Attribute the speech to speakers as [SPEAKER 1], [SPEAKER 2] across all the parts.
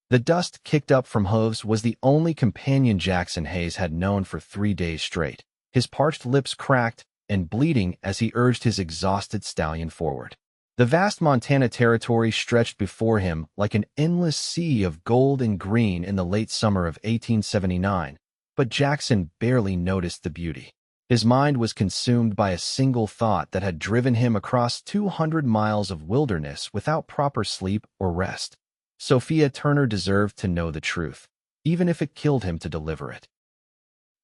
[SPEAKER 1] The dust kicked up from hooves was the only companion Jackson Hayes had known for 3 days straight. His parched lips cracked and bleeding as he urged his exhausted stallion forward. The vast Montana territory stretched before him like an endless sea of gold and green in the late summer of 1879, but Jackson barely noticed the beauty. His mind was consumed by a single thought that had driven him across 200 miles of wilderness without proper sleep or rest. Sophia Turner deserved to know the truth, even if it killed him to deliver it.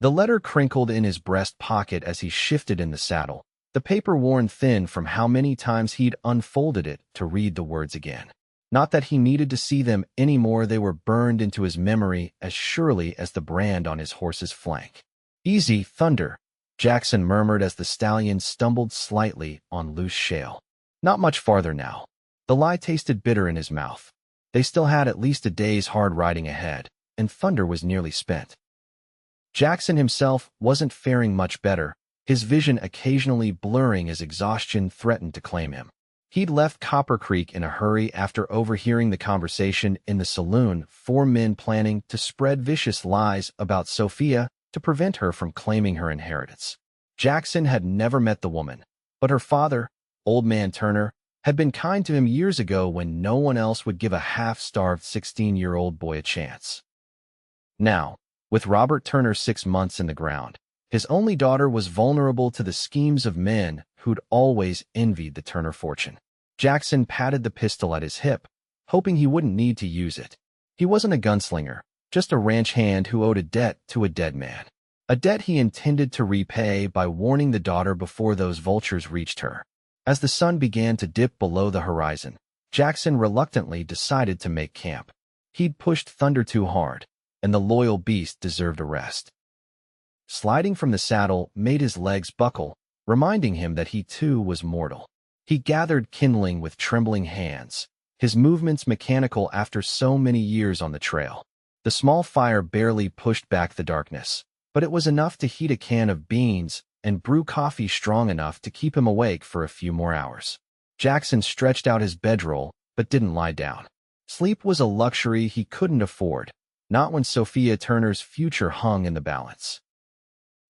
[SPEAKER 1] The letter crinkled in his breast pocket as he shifted in the saddle, the paper worn thin from how many times he'd unfolded it to read the words again. Not that he needed to see them anymore, they were burned into his memory as surely as the brand on his horse's flank. "Easy, Thunder," Jackson murmured as the stallion stumbled slightly on loose shale. Not much farther now. The lie tasted bitter in his mouth. They still had at least a day's hard riding ahead, and Thunder was nearly spent. Jackson himself wasn't faring much better, his vision occasionally blurring as exhaustion threatened to claim him. He'd left Copper Creek in a hurry after overhearing the conversation in the saloon, 4 men planning to spread vicious lies about Sophia to prevent her from claiming her inheritance. Jackson had never met the woman, but her father, Old Man Turner, had been kind to him years ago when no one else would give a half-starved 16-year-old boy a chance. Now, with Robert Turner 6 months in the ground, his only daughter was vulnerable to the schemes of men who'd always envied the Turner fortune. Jackson patted the pistol at his hip, hoping he wouldn't need to use it. He wasn't a gunslinger, just a ranch hand who owed a debt to a dead man. A debt he intended to repay by warning the daughter before those vultures reached her. As the sun began to dip below the horizon, Jackson reluctantly decided to make camp. He'd pushed Thunder too hard, and the loyal beast deserved a rest. Sliding from the saddle made his legs buckle, reminding him that he too was mortal. He gathered kindling with trembling hands, his movements mechanical after so many years on the trail. The small fire barely pushed back the darkness, but it was enough to heat a can of beans and brew coffee strong enough to keep him awake for a few more hours. Jackson stretched out his bedroll, but didn't lie down. Sleep was a luxury he couldn't afford, not when Sophia Turner's future hung in the balance.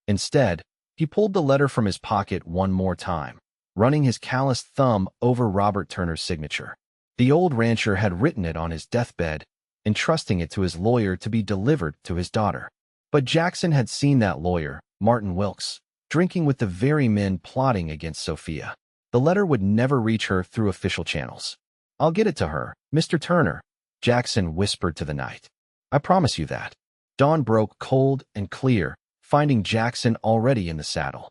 [SPEAKER 1] Instead, he pulled the letter from his pocket one more time, running his calloused thumb over Robert Turner's signature. The old rancher had written it on his deathbed, entrusting it to his lawyer to be delivered to his daughter. But Jackson had seen that lawyer, Martin Wilkes, drinking with the very men plotting against Sophia. The letter would never reach her through official channels. "I'll get it to her, Mr. Turner," Jackson whispered to the night. "I promise you that." Dawn broke cold and clear, finding Jackson already in the saddle.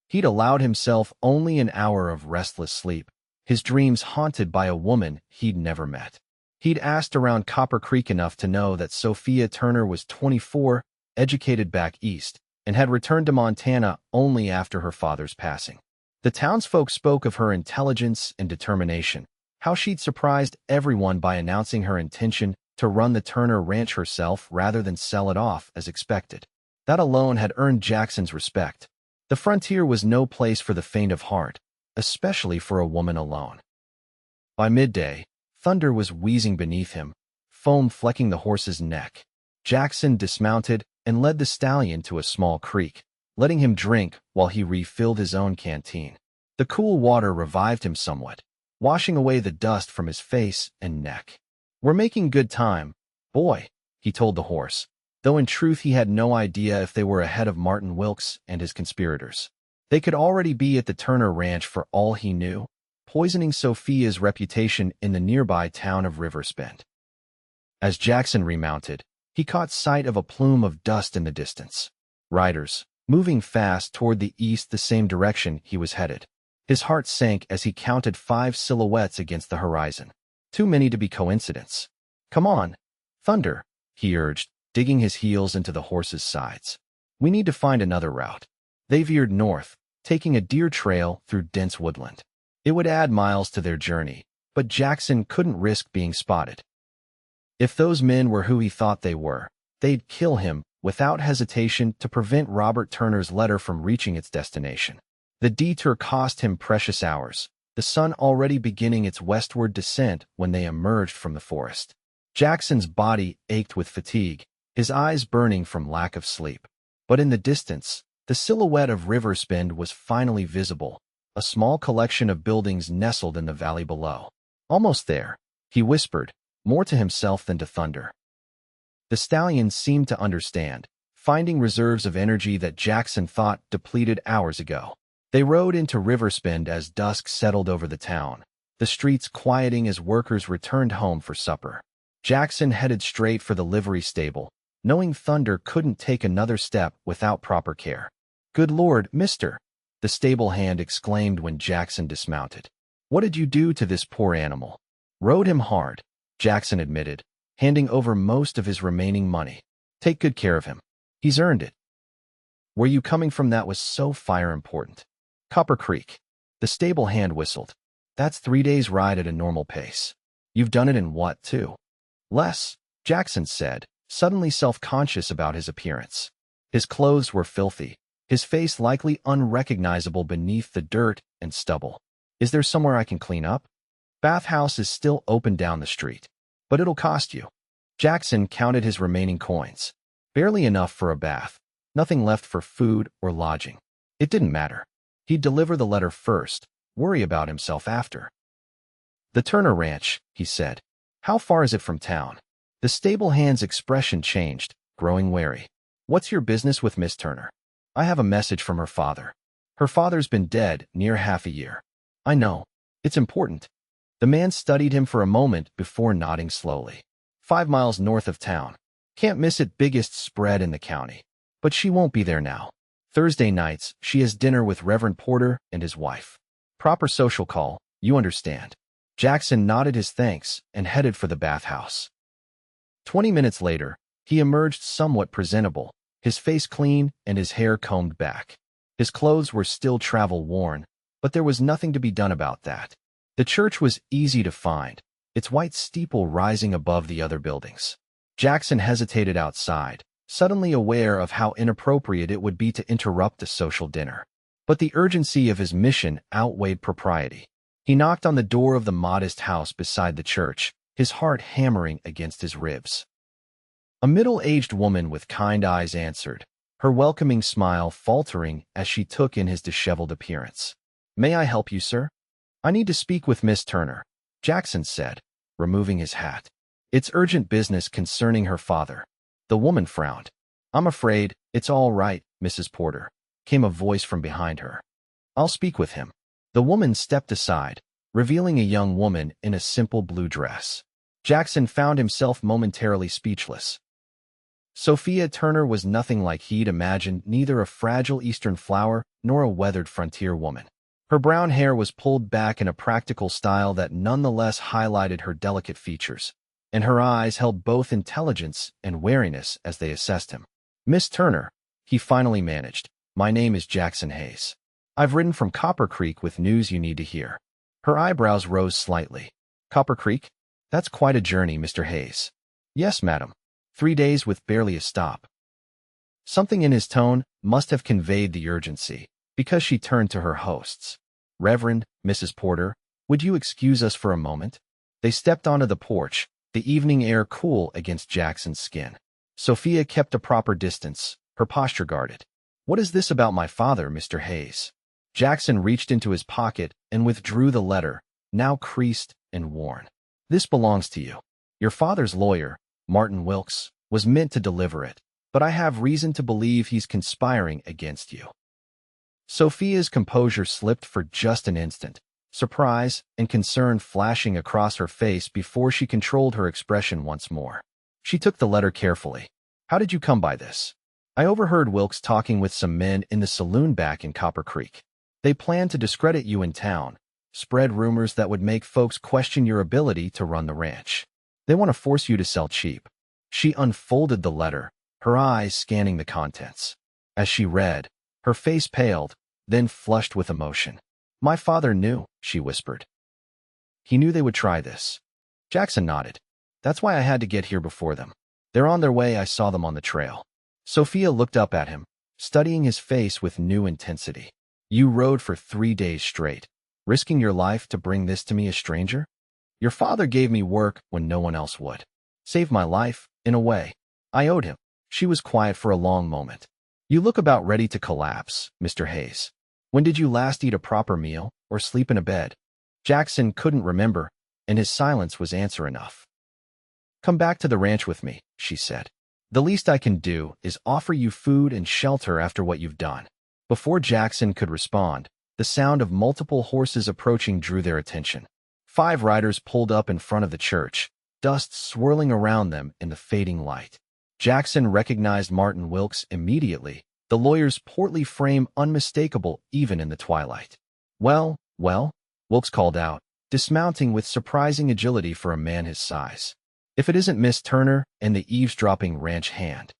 [SPEAKER 1] He'd allowed himself only an hour of restless sleep, his dreams haunted by a woman he'd never met. He'd asked around Copper Creek enough to know that Sophia Turner was 24, educated back east, and had returned to Montana only after her father's passing. The townsfolk spoke of her intelligence and determination, how she'd surprised everyone by announcing her intention to run the Turner ranch herself rather than sell it off as expected. That alone had earned Jackson's respect. The frontier was no place for the faint of heart, especially for a woman alone. By midday, Thunder was wheezing beneath him, foam flecking the horse's neck. Jackson dismounted and led the stallion to a small creek, letting him drink while he refilled his own canteen. The cool water revived him somewhat, washing away the dust from his face and neck. "We're making good time, boy," he told the horse, though in truth he had no idea if they were ahead of Martin Wilkes and his conspirators. They could already be at the Turner ranch for all he knew, poisoning Sophia's reputation in the nearby town of Riversbend. As Jackson remounted, he caught sight of a plume of dust in the distance. Riders, moving fast toward the east the same direction he was headed. His heart sank as he counted 5 silhouettes against the horizon. Too many to be coincidence. "Come on, Thunder," he urged, digging his heels into the horse's sides. "We need to find another route." They veered north, taking a deer trail through dense woodland. It would add miles to their journey, but Jackson couldn't risk being spotted. If those men were who he thought they were, they'd kill him without hesitation to prevent Robert Turner's letter from reaching its destination. The detour cost him precious hours, the sun already beginning its westward descent when they emerged from the forest. Jackson's body ached with fatigue, his eyes burning from lack of sleep. But in the distance, the silhouette of Riverspend was finally visible, a small collection of buildings nestled in the valley below. Almost there, he whispered, more to himself than to Thunder. The stallion seemed to understand, finding reserves of energy that Jackson thought depleted hours ago. They rode into Riverspend as dusk settled over the town, the streets quieting as workers returned home for supper. Jackson headed straight for the livery stable, knowing Thunder couldn't take another step without proper care. "Good Lord, mister!" the stable hand exclaimed when Jackson dismounted. "What did you do to this poor animal?" "Rode him hard," Jackson admitted, handing over most of his remaining money. "Take good care of him. He's earned it." "Where you coming from that was so fire important?" "Copper Creek." The stable hand whistled. "That's 3 days' ride at a normal pace. You've done it in what, 2?" "Less," Jackson said, suddenly self-conscious about his appearance. His clothes were filthy, his face likely unrecognizable beneath the dirt and stubble. "Is there somewhere I can clean up?" "Bathhouse is still open down the street. But it'll cost you." Jackson counted his remaining coins. Barely enough for a bath, nothing left for food or lodging. It didn't matter. He'd deliver the letter first, worry about himself after. "The Turner Ranch," he said. "How far is it from town?" The stable hand's expression changed, growing wary. "What's your business with Miss Turner?" "I have a message from her father. Her father's been dead near half a year." "I know. It's important." The man studied him for a moment before nodding slowly. 5 miles north of town. Can't miss it, biggest spread in the county. But she won't be there now. Thursday nights, she has dinner with Reverend Porter and his wife. Proper social call, you understand. Jackson nodded his thanks and headed for the bathhouse. 20 minutes later, he emerged somewhat presentable, his face clean and his hair combed back. His clothes were still travel-worn, but there was nothing to be done about that. The church was easy to find, its white steeple rising above the other buildings. Jackson hesitated outside, suddenly aware of how inappropriate it would be to interrupt the social dinner. But the urgency of his mission outweighed propriety. He knocked on the door of the modest house beside the church, his heart hammering against his ribs. A middle-aged woman with kind eyes answered, her welcoming smile faltering as she took in his disheveled appearance. "May I help you, sir?" "I need to speak with Miss Turner," Jackson said, removing his hat. "It's urgent business concerning her father." The woman frowned. "I'm afraid it's all right, Mrs. Porter," came a voice from behind her. "I'll speak with him." The woman stepped aside, revealing a young woman in a simple blue dress. Jackson found himself momentarily speechless. Sophia Turner was nothing like he'd imagined, neither a fragile Eastern flower nor a weathered frontier woman. Her brown hair was pulled back in a practical style that nonetheless highlighted her delicate features, and her eyes held both intelligence and wariness as they assessed him. "Miss Turner," he finally managed, "my name is Jackson Hayes. I've ridden from Copper Creek with news you need to hear." Her eyebrows rose slightly. "Copper Creek? That's quite a journey, Mr. Hayes." "Yes, madam. 3 days with barely a stop." Something in his tone must have conveyed the urgency, because she turned to her hosts. "Reverend, Mrs. Porter, would you excuse us for a moment?" They stepped onto the porch, the evening air cool against Jackson's skin. Sophia kept a proper distance, her posture guarded. "What is this about my father, Mr. Hayes?" Jackson reached into his pocket and withdrew the letter, now creased and worn. "This belongs to you. Your father's lawyer, Martin Wilkes, was meant to deliver it, but I have reason to believe he's conspiring against you." Sophia's composure slipped for just an instant, surprise and concern flashing across her face before she controlled her expression once more. She took the letter carefully. "How did you come by this?" "I overheard Wilkes talking with some men in the saloon back in Copper Creek. They plan to discredit you in town, spread rumors that would make folks question your ability to run the ranch. They want to force you to sell cheap." She unfolded the letter, her eyes scanning the contents. As she read, her face paled, then flushed with emotion. "My father knew," she whispered. "He knew they would try this." Jackson nodded. "That's why I had to get here before them. They're on their way. I saw them on the trail." Sophia looked up at him, studying his face with new intensity. "You rode for 3 days straight, risking your life to bring this to me, a stranger?" "Your father gave me work when no one else would." Saved my life, in a way. I owed him. She was quiet for a long moment. You look about ready to collapse, Mr. Hayes. When did you last eat a proper meal or sleep in a bed? Jackson couldn't remember, and his silence was answer enough. Come back to the ranch with me, she said. The least I can do is offer you food and shelter after what you've done. Before Jackson could respond, the sound of multiple horses approaching drew their attention. 5 riders pulled up in front of the church, dust swirling around them in the fading light. Jackson recognized Martin Wilkes immediately, the lawyer's portly frame unmistakable even in the twilight. Well, Wilkes called out, dismounting with surprising agility for a man his size. If it isn't Miss Turner and the eavesdropping ranch hand.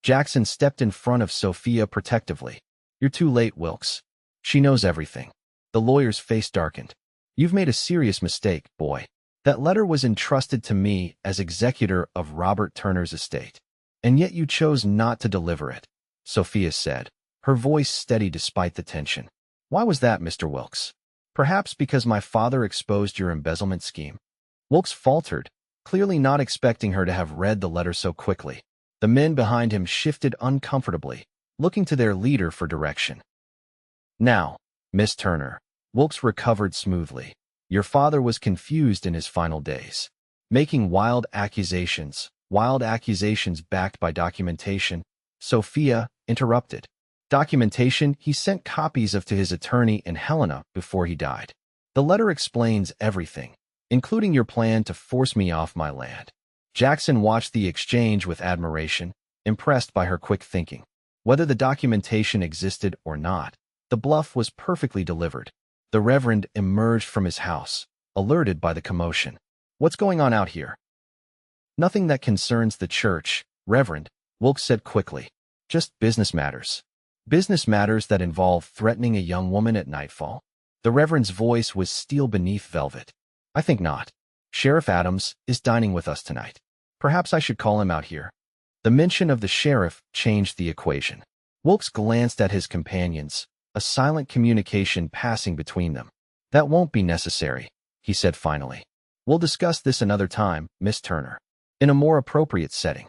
[SPEAKER 1] Jackson stepped in front of Sophia protectively. You're too late, Wilkes. She knows everything. The lawyer's face darkened. You've made a serious mistake, boy. That letter was entrusted to me as executor of Robert Turner's estate. And yet you chose not to deliver it, Sophia said, her voice steady despite the tension. Why was that, Mr. Wilkes? Perhaps because my father exposed your embezzlement scheme. Wilkes faltered, clearly not expecting her to have read the letter so quickly. The men behind him shifted uncomfortably, looking to their leader for direction. Now, Miss Turner, Wilkes recovered smoothly. Your father was confused in his final days, making wild accusations backed by documentation. Sophia interrupted. Documentation he sent copies of to his attorney and Helena before he died. The letter explains everything, including your plan to force me off my land. Jackson watched the exchange with admiration, impressed by her quick thinking. Whether the documentation existed or not, the bluff was perfectly delivered. The Reverend emerged from his house, alerted by the commotion. What's going on out here? Nothing that concerns the church, Reverend, Wilkes said quickly. Just business matters. Business matters that involve threatening a young woman at nightfall. The Reverend's voice was steel beneath velvet. I think not. Sheriff Adams is dining with us tonight. Perhaps I should call him out here. The mention of the sheriff changed the equation. Wilkes glanced at his companions, a silent communication passing between them. That won't be necessary, he said finally. We'll discuss this another time, Miss Turner. In a more appropriate setting.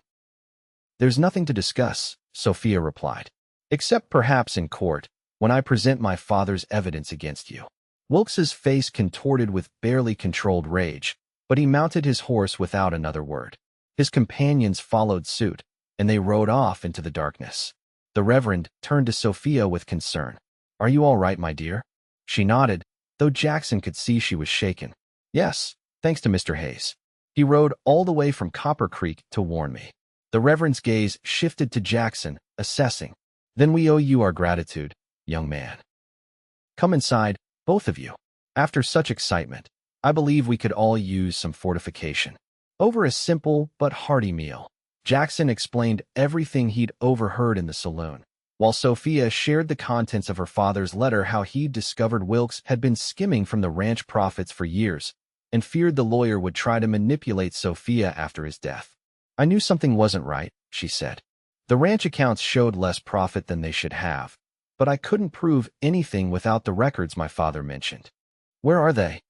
[SPEAKER 1] There's nothing to discuss, Sophia replied. Except perhaps in court, when I present my father's evidence against you. Wilkes's face contorted with barely controlled rage, but he mounted his horse without another word. His companions followed suit, and they rode off into the darkness. The Reverend turned to Sophia with concern. Are you all right, my dear? She nodded, though Jackson could see she was shaken. Yes, thanks to Mr. Hayes. He rode all the way from Copper Creek to warn me. The Reverend's gaze shifted to Jackson, assessing. Then we owe you our gratitude, young man. Come inside, both of you. After such excitement, I believe we could all use some fortification. Over a simple but hearty meal, Jackson explained everything he'd overheard in the saloon, while Sophia shared the contents of her father's letter, how he'd discovered Wilkes had been skimming from the ranch profits for years and feared the lawyer would try to manipulate Sophia after his death. I knew something wasn't right, she said. The ranch accounts showed less profit than they should have, but I couldn't prove anything without the records my father mentioned. Where are they?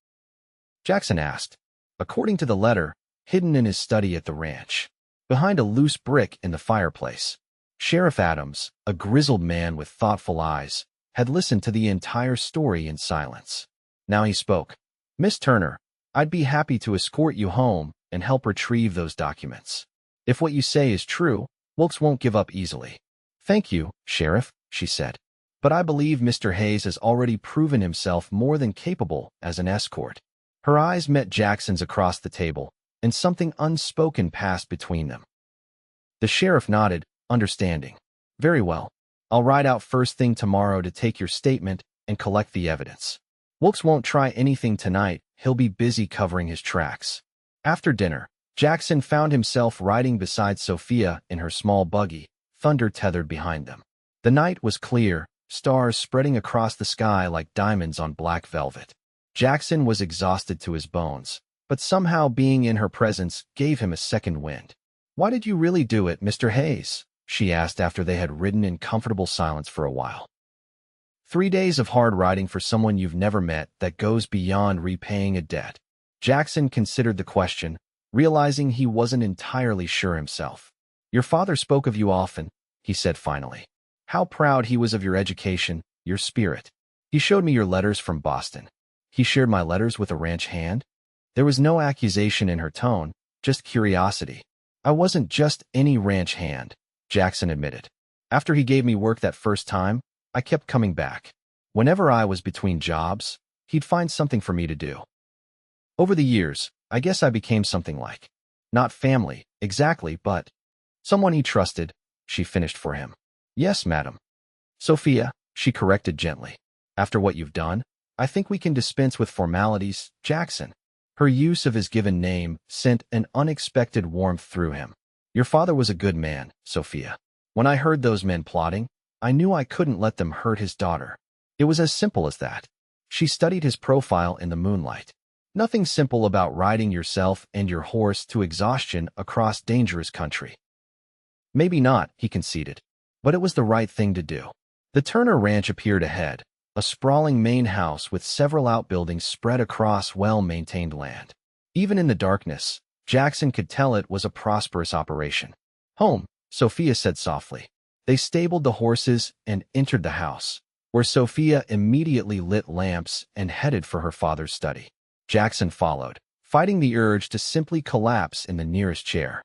[SPEAKER 1] Jackson asked. According to the letter, hidden in his study at the ranch, behind a loose brick in the fireplace. Sheriff Adams, a grizzled man with thoughtful eyes, had listened to the entire story in silence. Now he spoke. Miss Turner, I'd be happy to escort you home and help retrieve those documents. If what you say is true, Wilkes won't give up easily. Thank you, Sheriff, she said. But I believe Mr. Hayes has already proven himself more than capable as an escort. Her eyes met Jackson's across the table, and something unspoken passed between them. The sheriff nodded, understanding. Very well. I'll ride out first thing tomorrow to take your statement and collect the evidence. Wilkes won't try anything tonight. He'll be busy covering his tracks. After dinner, Jackson found himself riding beside Sophia in her small buggy, Thunder tethered behind them. The night was clear, stars spreading across the sky like diamonds on black velvet. Jackson was exhausted to his bones, but somehow being in her presence gave him a second wind. Why did you really do it, Mr. Hayes? She asked after they had ridden in comfortable silence for a while. 3 days of hard riding for someone you've never met that goes beyond repaying a debt. Jackson considered the question, realizing he wasn't entirely sure himself. "Your father spoke of you often," he said finally. "How proud he was of your education, your spirit. He showed me your letters from Boston." "He shared my letters with a ranch hand?" There was no accusation in her tone, just curiosity. "I wasn't just any ranch hand," Jackson admitted. "After he gave me work that first time, I kept coming back. Whenever I was between jobs, he'd find something for me to do. Over the years, I guess I became something like, not family, exactly, but someone he trusted," she finished for him. "Yes, madam." "Sophia," she corrected gently. "After what you've done, I think we can dispense with formalities, Jackson." Her use of his given name sent an unexpected warmth through him. "Your father was a good man, Sophia. When I heard those men plotting, I knew I couldn't let them hurt his daughter. It was as simple as that." She studied his profile in the moonlight. "Nothing simple about riding yourself and your horse to exhaustion across dangerous country." "Maybe not," he conceded, "but it was the right thing to do." The Turner Ranch appeared ahead, a sprawling main house with several outbuildings spread across well-maintained land. Even in the darkness, Jackson could tell it was a prosperous operation. "Home," Sophia said softly. They stabled the horses and entered the house, where Sophia immediately lit lamps and headed for her father's study. Jackson followed, fighting the urge to simply collapse in the nearest chair.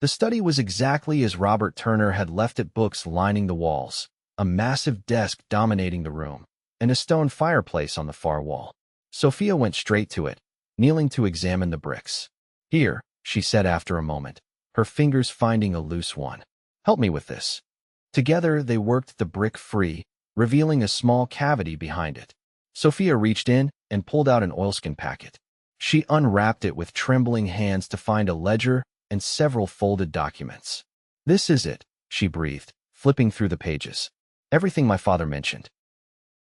[SPEAKER 1] The study was exactly as Robert Turner had left it, books lining the walls, a massive desk dominating the room, and a stone fireplace on the far wall. Sophia went straight to it, kneeling to examine the bricks. "Here," she said after a moment, her fingers finding a loose one. "Help me with this." Together they worked the brick free, revealing a small cavity behind it. Sophia reached in and pulled out an oilskin packet. She unwrapped it with trembling hands to find a ledger and several folded documents. "This is it," she breathed, flipping through the pages. "Everything my father mentioned.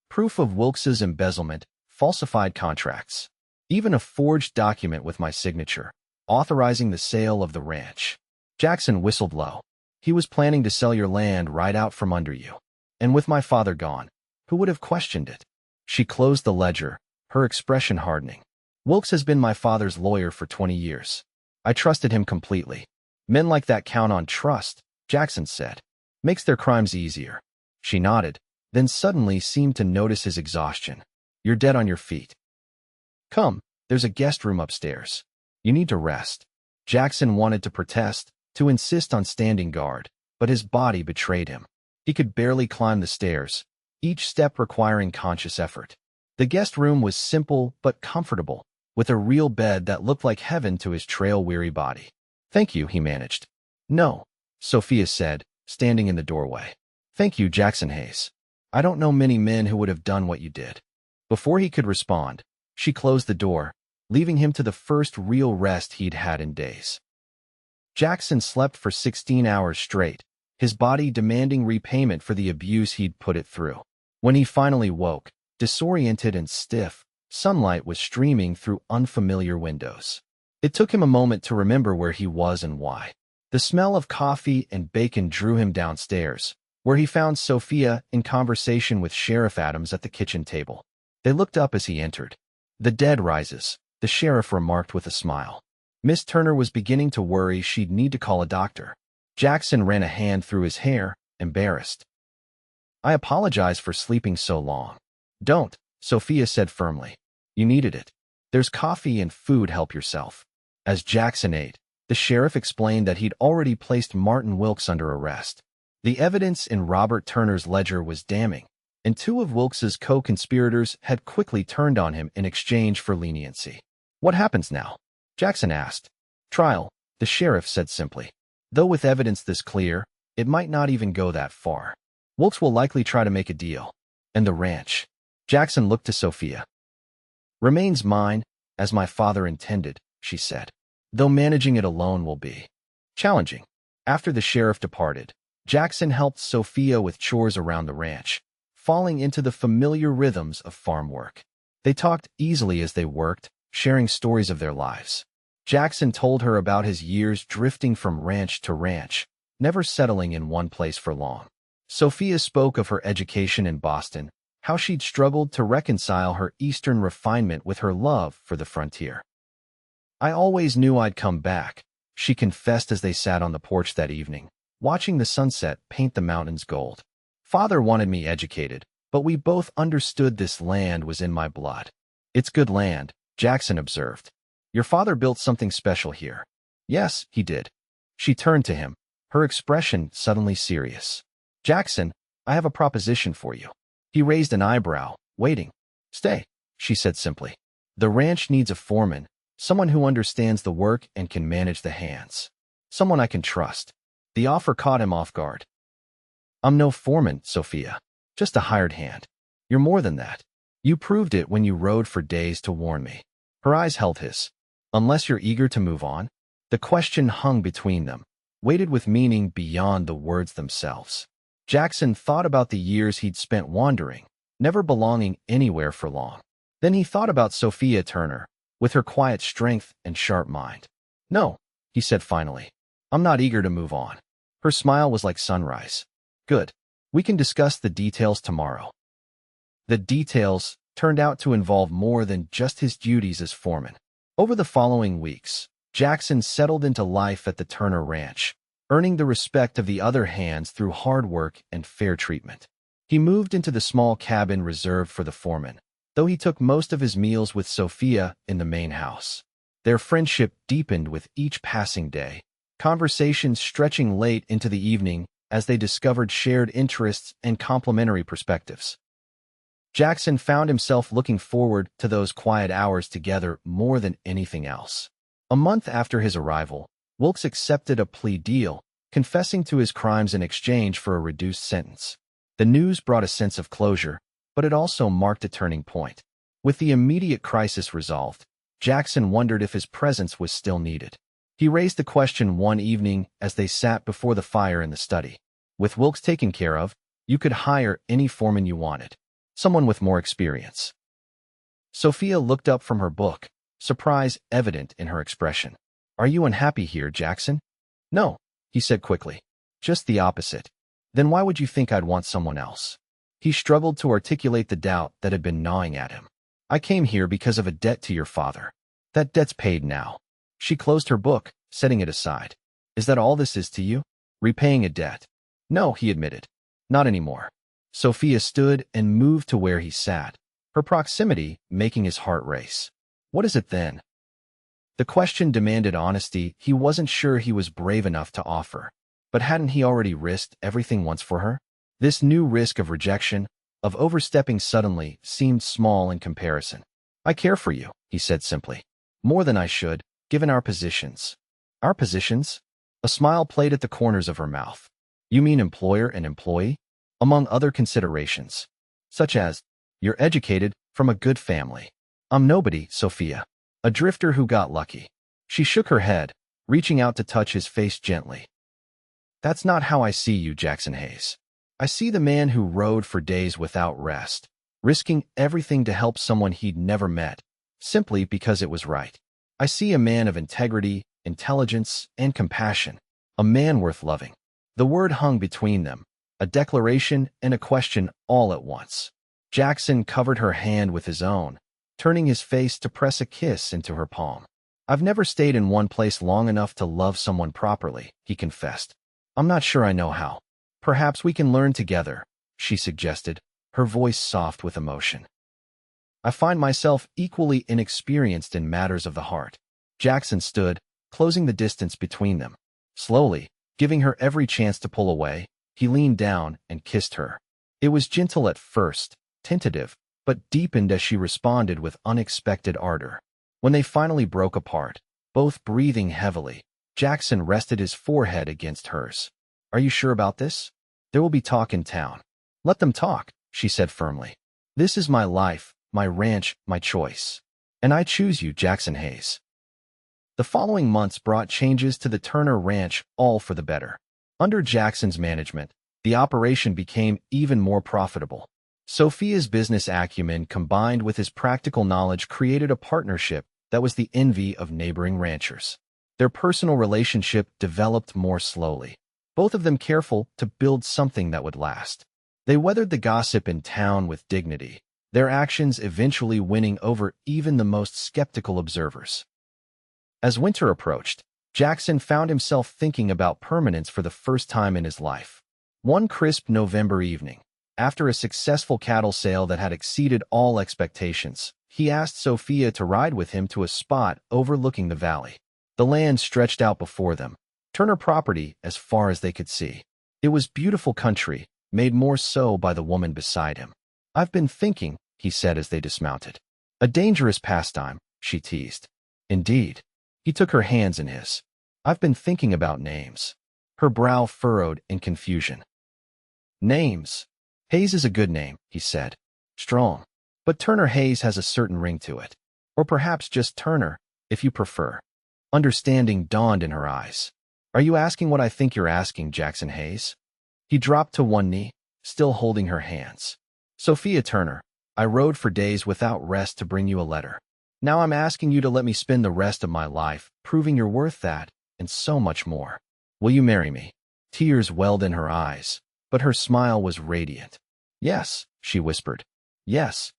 [SPEAKER 1] Proof of Wilkes's embezzlement, falsified contracts, even a forged document with my signature, authorizing the sale of the ranch." Jackson whistled low. "He was planning to sell your land right out from under you. And with my father gone, who would have questioned it?" She closed the ledger, her expression hardening. "Wilkes has been my father's lawyer for 20 years. I trusted him completely. Men like that count on trust," Jackson said. "Makes their crimes easier." She nodded, then suddenly seemed to notice his exhaustion. "You're dead on your feet. Come, there's a guest room upstairs. You need to rest." Jackson wanted to protest, to insist on standing guard, but his body betrayed him. He could barely climb the stairs, each step requiring conscious effort. The guest room was simple but comfortable, with a real bed that looked like heaven to his trail-weary body. "Thank you," he managed. "No," Sophia said, standing in the doorway. "Thank you, Jackson Hayes. I don't know many men who would have done what you did." Before he could respond, she closed the door, leaving him to the first real rest he'd had in days. Jackson slept for 16 hours straight, his body demanding repayment for the abuse he'd put it through. When he finally woke, disoriented and stiff, sunlight was streaming through unfamiliar windows. It took him a moment to remember where he was and why. The smell of coffee and bacon drew him downstairs, where he found Sophia in conversation with Sheriff Adams at the kitchen table. They looked up as he entered. "The dead rises," the sheriff remarked with a smile. Miss Turner was beginning to worry she'd need to call a doctor. Jackson ran a hand through his hair, embarrassed. "I apologize for sleeping so long." "Don't," Sophia said firmly. "You needed it. There's coffee and food, help yourself." As Jackson ate, the sheriff explained that he'd already placed Martin Wilkes under arrest. The evidence in Robert Turner's ledger was damning, and two of Wilkes's co-conspirators had quickly turned on him in exchange for leniency. "What happens now?" Jackson asked. "Trial," the sheriff said simply. "Though with evidence this clear, it might not even go that far. Wilkes will likely try to make a deal. And the ranch." Jackson looked to Sophia. "Remains mine, as my father intended," she said, "though managing it alone will be challenging." After the sheriff departed, Jackson helped Sophia with chores around the ranch, falling into the familiar rhythms of farm work. They talked easily as they worked, sharing stories of their lives. Jackson told her about his years drifting from ranch to ranch, never settling in one place for long. Sophia spoke of her education in Boston, how she'd struggled to reconcile her Eastern refinement with her love for the frontier. I always knew I'd come back, she confessed as they sat on the porch that evening, watching the sunset paint the mountains gold. Father wanted me educated, but we both understood this land was in my blood. It's good land, Jackson observed. Your father built something special here. Yes, he did. She turned to him, her expression suddenly serious. Jackson, I have a proposition for you. He raised an eyebrow, waiting. Stay, she said simply. The ranch needs a foreman, someone who understands the work and can manage the hands. Someone I can trust. The offer caught him off guard. I'm no foreman, Sophia. Just a hired hand. You're more than that. You proved it when you rode for days to warn me. Her eyes held his. Unless you're eager to move on? The question hung between them, weighted with meaning beyond the words themselves. Jackson thought about the years he'd spent wandering, never belonging anywhere for long. Then he thought about Sophia Turner, with her quiet strength and sharp mind. No, he said finally. I'm not eager to move on. Her smile was like sunrise. Good. We can discuss the details tomorrow. The details turned out to involve more than just his duties as foreman. Over the following weeks, Jackson settled into life at the Turner Ranch, earning the respect of the other hands through hard work and fair treatment. He moved into the small cabin reserved for the foreman, though he took most of his meals with Sophia in the main house. Their friendship deepened with each passing day, conversations stretching late into the evening as they discovered shared interests and complementary perspectives. Jackson found himself looking forward to those quiet hours together more than anything else. A month after his arrival, Wilkes accepted a plea deal, confessing to his crimes in exchange for a reduced sentence. The news brought a sense of closure, but it also marked a turning point. With the immediate crisis resolved, Jackson wondered if his presence was still needed. He raised the question one evening as they sat before the fire in the study. With Wilkes taken care of, you could hire any foreman you wanted, someone with more experience. Sophia looked up from her book, surprise evident in her expression. Are you unhappy here, Jackson? No, he said quickly. Just the opposite. Then why would you think I'd want someone else? He struggled to articulate the doubt that had been gnawing at him. I came here because of a debt to your father. That debt's paid now. She closed her book, setting it aside. Is that all this is to you? Repaying a debt? No, he admitted. Not anymore. Sophia stood and moved to where he sat, her proximity making his heart race. What is it then? The question demanded honesty he wasn't sure he was brave enough to offer. But hadn't he already risked everything once for her? This new risk of rejection, of overstepping suddenly, seemed small in comparison. I care for you, he said simply. More than I should, given our positions. Our positions? A smile played at the corners of her mouth. You mean employer and employee? Among other considerations. Such as, you're educated, from a good family. I'm nobody, Sophia. A drifter who got lucky. She shook her head, reaching out to touch his face gently. That's not how I see you, Jackson Hayes. I see the man who rode for days without rest, risking everything to help someone he'd never met, simply because it was right. I see a man of integrity, intelligence, and compassion, a man worth loving. The word hung between them, a declaration and a question all at once. Jackson covered her hand with his own, turning his face to press a kiss into her palm. I've never stayed in one place long enough to love someone properly, he confessed. I'm not sure I know how. Perhaps we can learn together, she suggested, her voice soft with emotion. I find myself equally inexperienced in matters of the heart. Jackson stood, closing the distance between them. Slowly, giving her every chance to pull away, he leaned down and kissed her. It was gentle at first, tentative, but deepened as she responded with unexpected ardor. When they finally broke apart, both breathing heavily, Jackson rested his forehead against hers. Are you sure about this? There will be talk in town. Let them talk, she said firmly. This is my life, my ranch, my choice. And I choose you, Jackson Hayes. The following months brought changes to the Turner Ranch, all for the better. Under Jackson's management, the operation became even more profitable. Sophia's business acumen combined with his practical knowledge created a partnership that was the envy of neighboring ranchers. Their personal relationship developed more slowly, both of them careful to build something that would last. They weathered the gossip in town with dignity, their actions eventually winning over even the most skeptical observers. As winter approached, Jackson found himself thinking about permanence for the first time in his life. One crisp November evening, after a successful cattle sale that had exceeded all expectations, he asked Sophia to ride with him to a spot overlooking the valley. The land stretched out before them, Turner property as far as they could see. It was beautiful country, made more so by the woman beside him. "I've been thinking," he said as they dismounted. "A dangerous pastime," she teased. "Indeed." He took her hands in his. "I've been thinking about names." Her brow furrowed in confusion. "Names. Hayes is a good name," he said. "Strong. But Turner Hayes has a certain ring to it. Or perhaps just Turner, if you prefer." Understanding dawned in her eyes. "Are you asking what I think you're asking, Jackson Hayes?" He dropped to one knee, still holding her hands. "Sophia Turner, I rode for days without rest to bring you a letter. Now I'm asking you to let me spend the rest of my life proving you're worth that, and so much more. Will you marry me?" Tears welled in her eyes, but her smile was radiant. "Yes," she whispered. "Yes."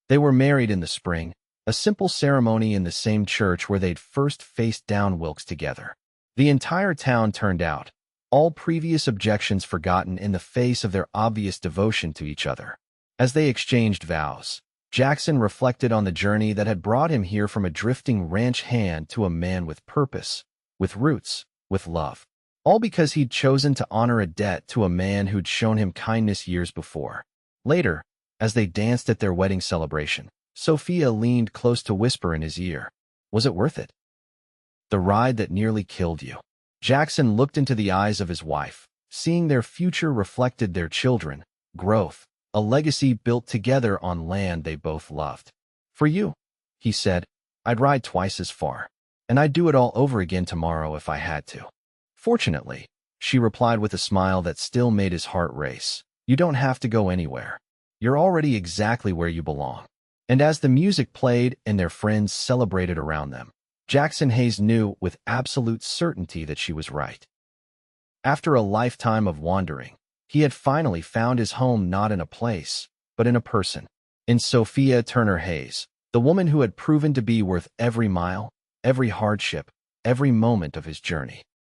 [SPEAKER 1] They were married in the spring, a simple ceremony in the same church where they'd first faced down Wilkes together. The entire town turned out, all previous objections forgotten in the face of their obvious devotion to each other. As they exchanged vows, Jackson reflected on the journey that had brought him here from a drifting ranch hand to a man with purpose, with roots, with love. All because he'd chosen to honor a debt to a man who'd shown him kindness years before. Later, as they danced at their wedding celebration, Sophia leaned close to whisper in his ear, "Was it worth it? The ride that nearly killed you." Jackson looked into the eyes of his wife, seeing their future reflected their children, growth, a legacy built together on land they both loved. "For you," he said, "I'd ride twice as far, and I'd do it all over again tomorrow if I had to." "Fortunately," she replied with a smile that still made his heart race, "you don't have to go anywhere. You're already exactly where you belong." And as the music played and their friends celebrated around them, Jackson Hayes knew with absolute certainty that she was right. After a lifetime of wandering, he had finally found his home not in a place, but in a person. In Sophia Turner Hayes, the woman who had proven to be worth every mile, every hardship, every moment of his journey.